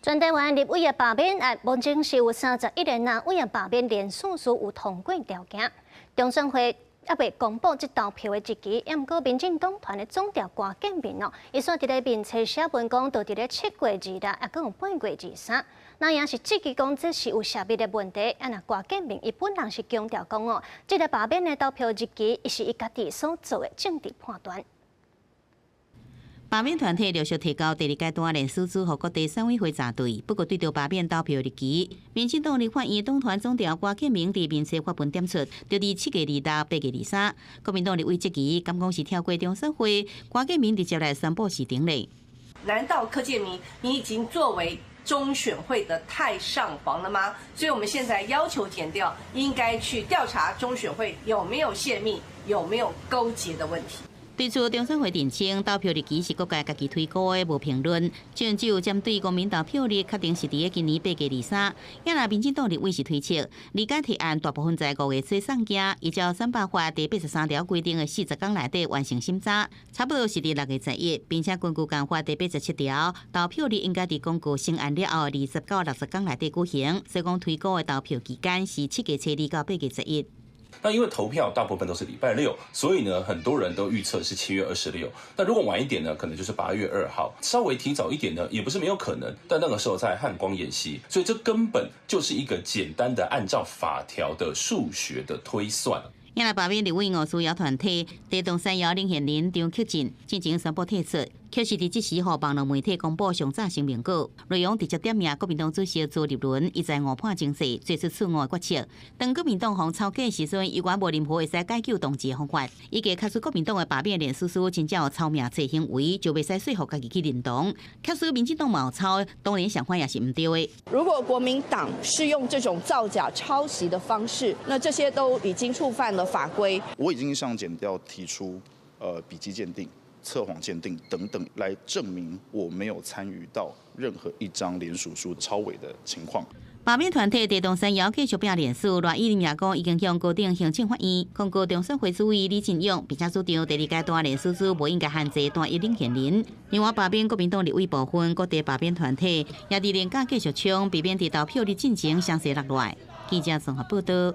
全台湾立委的罢免案，目前是有31个人委员罢免连署书有通过条件。中选会还未公布这投票的日期，也毋过民进党团的总调郭建民伊说伫咧面册写文讲，就伫咧7月2日，也搁有8月23。那也是积极讲这是有涉密的问题。那郭建民伊本人是强调讲这个罢免的投票日期，伊是伊家己所做的政治判断。 罢免团体陆续提交第二阶段联署书，予各地选委会查对。不过，对着罢免投票日期，民进党立法院党团总调郭建民伫面册发文点出，就伫7月2日、8月23。国民党立委质疑，敢讲是跳过中选会，郭建民直接来宣布是顶例。难道柯建铭你已经作为中选会的太上皇了吗？所以我们现在要求检调应该去调查中选会有没有泄密、有没有勾结的问题。 对此，中选会澄清，投票日期是各界家己推估的，无评论。只有针对公民投票日，确定是伫今年8月23。也若民进党立委是推测，理解提案大部分在5月初送件，依照选罢法第83条规定的40天内底完成审查，差不多是伫6月11，并且根据公法第87条，投票日应该伫公告成案了后29、60天内底举行。所以讲推估的投票期间是7月初2到8月11。 那因为投票大部分都是礼拜六，所以呢，很多人都预测是7月26。那如果晚一点呢，可能就是8月2号。稍微提早一点呢，也不是没有可能。但那个时候在汉光演习，所以这根本就是一个简单的按照法条的数学的推算。 因来罢免立委需要团体地动山摇林显林张克进进行宣布退出，却是伫即时互网络媒体公布上早声明稿，内容直接点名国民党主席朱立伦已在误判情势，做出错误的决策。当国民党方抄假时阵，有关无任何会使解救动机的方法，伊个确实国民党的罢免连署书真正有抄名册行为，就袂使说服家己去认同。确实民进党冇抄，当然想法也是唔对的。如果国民党是用这种造假抄袭的方式，那这些都已经触犯了 法规，我已经向检调提出笔迹鉴定、测谎鉴定等等，来证明我没有参与到任何一张联署书抄伪的情况。罢免团体地动山摇继续拼连署，赖依林也讲已经向高等行政法院控告中选会主委李进勇，并且主张第二阶段连署书无应该限制单一领衔人。另外，罢免国民党立委部分各地罢免团体也伫连假继续冲，避免伫投票日进前相继落来。记者综合报道。